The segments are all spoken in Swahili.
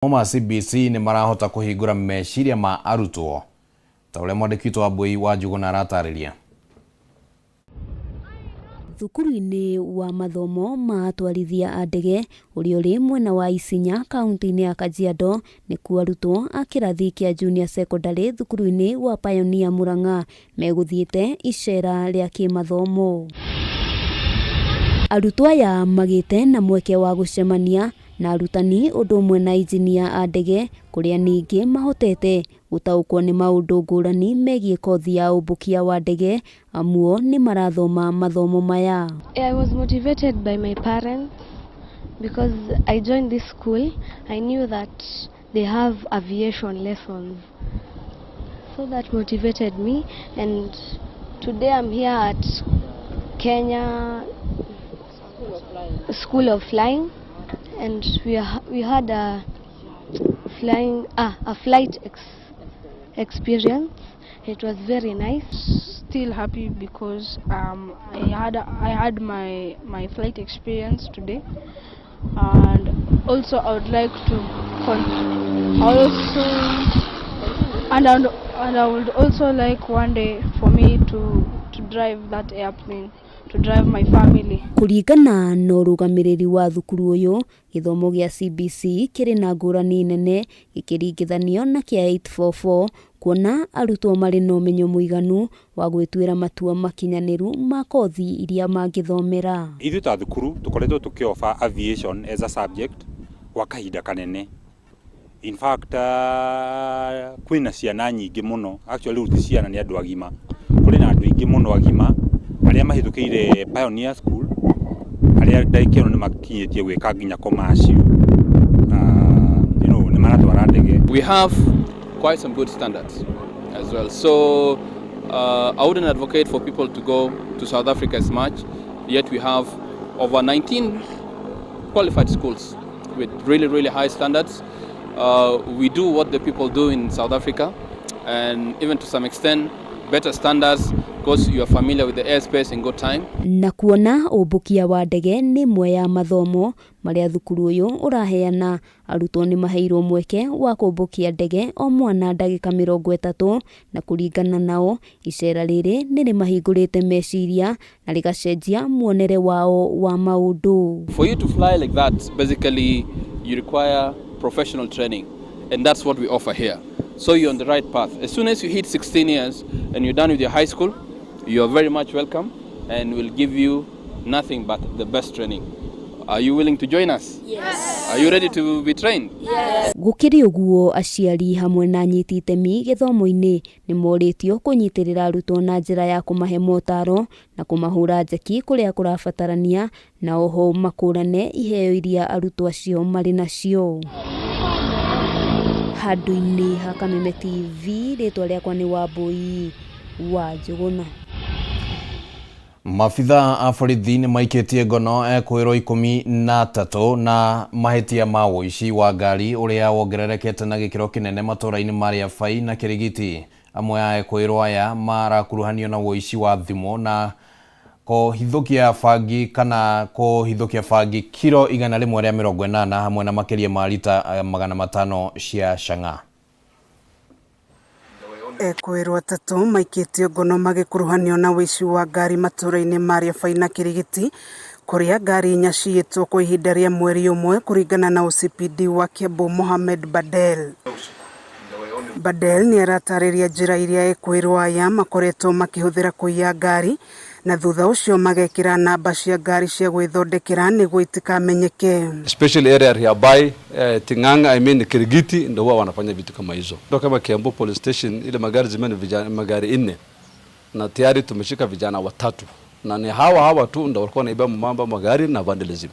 Moma CBC ni marahota kuhingura meciria ma arutwo ta uria mwandiki wa Boi wa Njuguna aratariria. Thukuru-ini wa mathomo ma atwarithia a ndege uria uri mwena wa Isinya kaunti-ini ya Kajiado ni kuo arutwo a kirathi kia junior secondary thukuru-ini wa Pioneer Murang'a meguthiite icera ria kimathomo. Arutwo aya magite na mweke wa gucemania na arutani undu umwe na engineer a ndege kuria ningi mahotete gutaukwo ni maundu ngurani megie kothi ya ubukia wa ndege amuo ni marathoma mathomo maya. I was motivated by my parents because I joined this school. I knew that they have aviation lessons, so that motivated me, and today I'm here at Kenya School of Flying, and we had a flight experience. It was very nice. Still happy because I had my flight experience today, and also I would like to I would also like one day for me to drive that airplane, to drive my family. Kuringana na rugamiriri wa thukuru uyu githomo gia CBC kiri na ngurani nene gikiringithanio na kia 844 kuona arutwo mari na umenyo muiganu wa gwitwira matua makinyaniru ma kothi iria mangithomera. Ithu ta thukuru tukoretwo tukiofa aviation as a subject kwa kahinda kanene. In fact, kwina ciana nyingi muno, actually ruti ciana ni andu agima, kuri na andu ingi muno agima aria mahitukiire Pioneer School, aria ndaikero ni makinyitie gwika nginya commercial, ni maratwara ndege. We have quite some good standards as well, so I wouldn't advocate for people to go to South Africa as much, yet we have over 19 qualified schools with really high standards. We do what the people do in South Africa, and even to some extent better standards because you are familiar with the airspace in good time. Na kuona ubukia wa ndege ni mwe ya mathomo maria thukuru uyu uraheana, arutwo ni maheirwo mweke wa kubukia ndege o mwana ndagika 30 na kuringana nao icera riri ni rimahingurite meciria na rigacenjia muonere wao wa maundu. For you to fly like that, basically you require professional training, and that's what we offer here. So you're on the right path. As soon as you hit 16 years and you're done with your high school, you are very much welcome, and we'll give you nothing but the best training. Are you willing to join us? Yes. Are you ready to be trained? Yes. Gukiri uguo aciari hamwe na nyiti itemi githomo-ini ni moritio kunyitirira arutwo na njira ya kumahe motaro na kumahura njeki kuria kurabatarania, na oho makurane iheo iria arutwo acio mari nacio. Handu-ini ha Kameme TV, ritwa riakwa ni wa Boi wa Njuguna. Mafitha a borithi ni maikitie ngono ekwirwo 13 na mahitia ma uici wa ngari uria wongererekete na gikiro kinene matura-ini maria Fai na Kirigiti. Amwe a ekwirwo aya marakuruhanio na uici wa thimu na kuhithukia bangi kana kuhithukia bangi kilo 180 hamwe na makiria ma lita 500 cia cang'a. Ekwirwo atatu maikitio ngono magikuruhanio na wici wa ngari matura-ini maria Fai na Kirigiti kuria ngari inya ciitwo kwa ihinda ria mweri umwe kuringana na OCPD wa Kiambu Mohamed Badel ni aratariria njira iria ekwirwo aya makoretwo makihuthira kuiya ngari na thutha ucio magekira namba cia ngari cia gwithondekera niguo itikamenyeke. Especially area hereby Ting'ang'a, Kirigiti ndio huwa wanafanya vitu kama hizo. Ndio kama Kiambu police station ile magari zimeni magari 4 na tayari tumeshika vijana 3 na ni hawa tu ndio walikuwa wanaiba mambo magari na vandalism.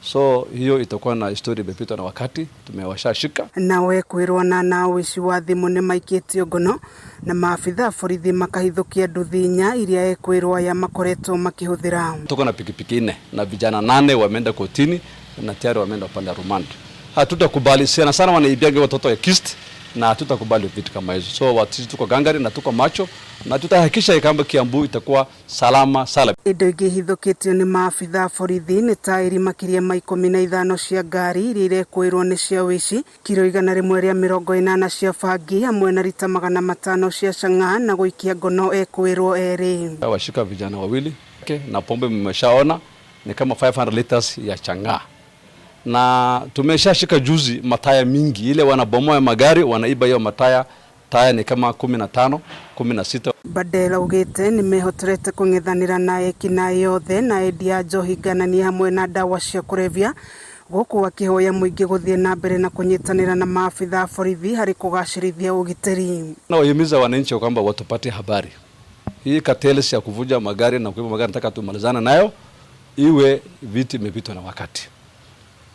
So hiyo itakuwa na story imepita na wakati tumewashashika. Nawe kwirwa na wici wa thimu ni maikitio ngono na maafitha borithi makahithukia nduthi inya iria ekwirwa ya makoretwo makihuthira. Tuko na pikipiki 4 na vijana 8 wameenda kotini na tayari wameenda upande wa remand. Hatutakubali sana wanaibiaga watoto ya kist na hatutakubali vitu kama hizo. So sisi tuko gangari na tuko macho na tutahakikisha kwamba Kiambu itakuwa salama salama. Indo ingĩ hithũkĩtio nĩ maabitha borithi nĩ ta iri makĩria ma 15 cia ngari iria irekwĩrwo nĩ cia ũici, kiro 180 cia bangi hamwe na rita 500 cia chang'aa na gũikia ngono ekwĩrwo erĩ. Washika vijana wawili na pombe mmeshaona ni kama 500 liters ya chang'aa. Na tumeshashika juzi mataya mingi ile wanabomoa magari wanaiba hiyo mataya ni kama 15 16. Badela ugite nimehotorete kung'ethanira na ekina yothe na endia njohi nganania hamwe na dawa cia kurevya guku wakihoya muingi guthie na mbere na kunyitanira na maafitha borithi hari kugacirithia ugiteri. Na wahimiza wananchi kwamba watupate habari. Hii cartels ya kuvuja magari na kuiba magari nataka tumalizana nayo iwe viti imepitwa na wakati.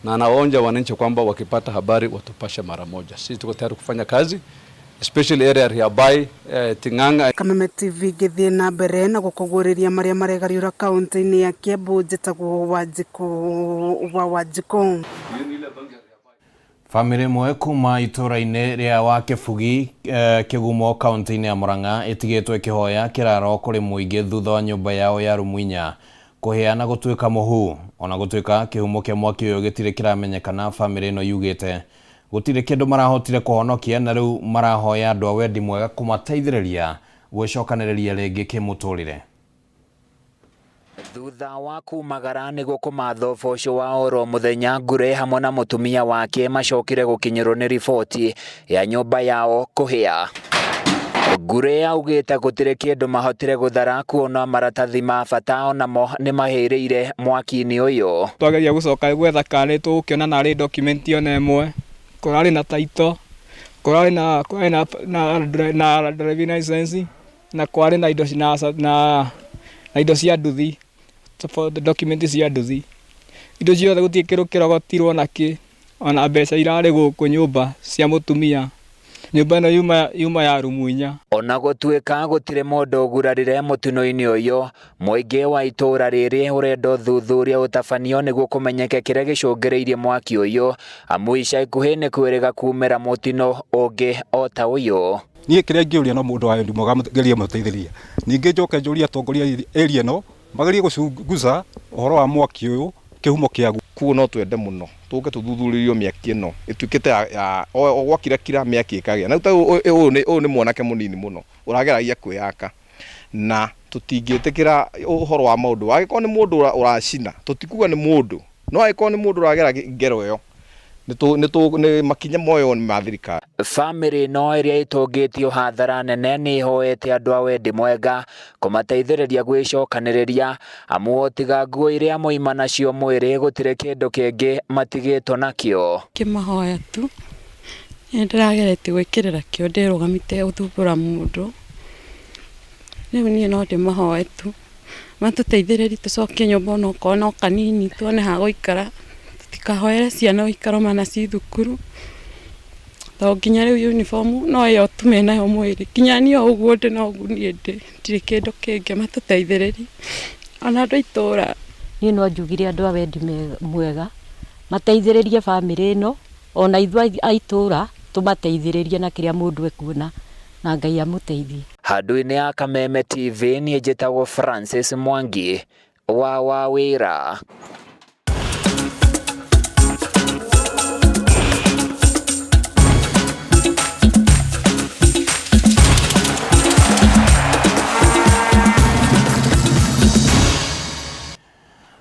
Na naonja wananchi kwamba wakipata habari watupashe mara moja. Sisi tuko tayari kufanya kazi, especially area ya Bai, Ting'ang'a. Kameme Tv githie na mbere na gukuguriria maria maregariura kaunti-ini ya Kiambu njitagwo Wanjiko. Family imwe kuma itura-ini ria Wakibugi Kigumo kaunti-ini ya Murang'a itigitwe ikihoya kiraro kuri muingi thutha wa nyumba yao ya Rumuinya kuheana gutuika muhu. Ona gutuika kihumo kia mwaki uyu gitire kiramenyekana, family ino yugite gutire kindu marahotire kuhonokia na riu marahoya andu a wendi mwega kumateithiriria gwicokaniriria ringi kimuturire. Thutha wa kumagara niguo kumatha uboco wa oro muthenya, Ngure hamwe na mutumia wake macokire gukinyirwo ni riboti ya nyumba yao kuhia. Ngure augite gutire kindu mahotire guthara kuona maratathi ma bata onamo ni mahiriire mwaki-ini uyu. Twageria gucoka gwetha kari tukiona na ri document ona imwe kurari na title, kurari na driving license na kwari na indo na indo cia nduthi, the document cia nduthi. Indo ciothe gutie kirogotirwo naki ona mbeca irari guku nyumba cia mutumia. Nyumba ino yuma ya Rumuinya. Ona gutuika gutire mundu ugurarire mutino-ini uyu, muingi wa itura riri urendo thuthuria utafanio niguo kumenyeke kiria gicungireirie mwaki uyu, amu ica ikuhi ni kwiriga kumira mutino ungi ota uyu. Nie kiria ngiuria no mundu wa wendi mwega gerie muteithĩrĩria. Ningi njoke njuria atongoria area no magerie gucunguza uhoro wa mwaki uyu kihumo kiagu. Kuo no twende muno tuke tuthuthuririo miaki ino itukite ya gwakira kira miaki ikagia na uyu ni mwanake munini muno urageragia kwiyaka na tutingitikira uhoro wa maundu wagiko ni mundu uracina tutikuga ni mundu no agiko ni mundu uragera ngero yo ni makinya moyo ni mathirika. Family no iria itongitio hathara nene ni hoete andu a wendi mwega kumateithiriria gwicokaniriria, amu otiga nguo iria moima nacio mwiri gutire kindu kingi matigitwo nakio. Kimahoya tu ndiragerete gwikirira kio ndirugamite uthumbura mundu, riu nie no ndimahoe tu matuteithiririe tucokie nyumba no kono kanini tuone ha guikara, tikahoere ciana uikaro mana ci thukuru to nginya riu uniform no yo tume nayo mwiri kinya ni uguo ndi no gunie ndi ndiri kindu kingi matuteithiririe ona andu itura. Ni no njugire andu a wendi mwega mateithiririe family ino ona ithu aitura tumateithiririe na kiria mundu ekuona na Ngai amuteithie. Handu-ini ya Kameme TV ni njitagwo Francis Mwangi wa wira.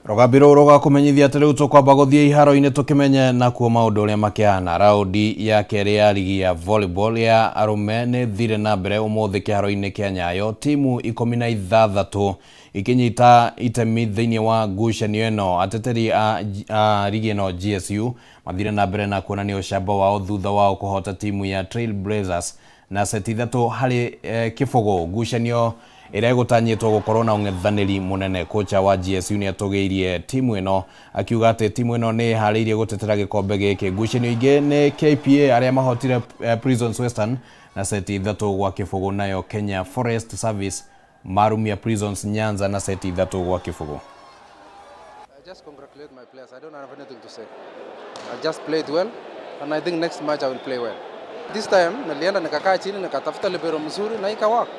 Rogambiro roga kumenyithia ati riu tukwamba guthie iharo-ini tukimenye na kuo maundu uria makiana. Raundi ya keri ya ligi ya volleyball ya arume ni thire na mbere umuthi kiharo-ini kia Nyayo, timu 16 ikinyita itemi thiini wa ngucanio ino. Ateteri a ligi ino GSU mathire na mbere na kuonania ucamba wao thutha wao kuhota timu ya Trailblazers na seti 3 hari kifogo. Ngucanio ira gutanyitwo gukorwo na ung'ethaniri munene. Kocha wa GSU ni atogeirie timu ino akiuga ati timu ino ni hariirie gutetera gikombe giki. Ngucanio ingi ni KPA aria mahotire Prisons Western na seti 3 gwa kifogo, nayo Kenya Forest Service marumia Prisons Nyanza na seti 3 gwa kifogo. I just congratulate my players. I don't have anything to say. I just played well and I think next match I will play well. This time nilienda nikakaa chini nikatafuta libero mzuri na ikawaka.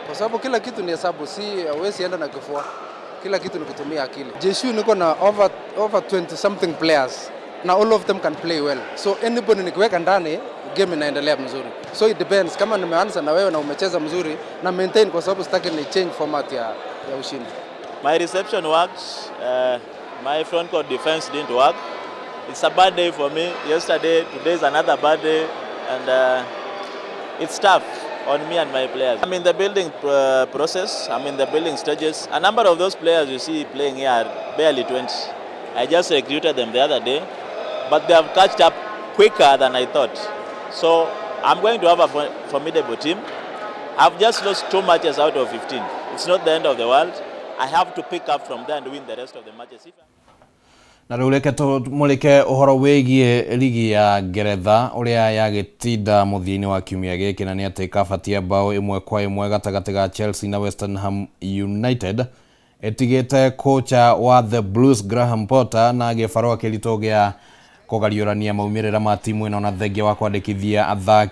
Kwa sababu kila kitu ni hesabu, si huwezi enda na kifua. Kila kitu ni kutumia akili. JSU niko na over 20 something players. Na all of them can play well. So anybody nikiweka ndani game inaendelea mzuri. So it depends kama nimeanza na wewe na umecheza mzuri na maintain, kwa sababu sitaki ni change format ya ushindi. My reception worked. My front court defense didn't work. It's a bad day for me. Yesterday, today is another bad day, and it's tough on me and my players. I'm in the building process. I'm in the building stages. A number of those players you see playing here are barely 20. I just recruited them the other day, but they have catched up quicker than I thought. So I'm going to have a formidable team. I've just lost 2 matches out of 15. It's not the end of the world. I have to pick up from there and win the rest of the matches. Na rĩu reke tũmũrĩke ũhoro wĩgiĩ ligi ya Ngeretha ũrĩa yagĩtinda mũthia-inĩ wa kiumia gĩkĩ, na nĩ atĩ kabatia bao 1-1 gatagatĩ ga Chelsea na Western Ham United etigĩte kocha wa the Blues Graham Potter na gĩbarũa kĩritũ gĩa kũgariũrania maumĩrĩra ma timu ĩno na thengia wa kwandĩkithia athaki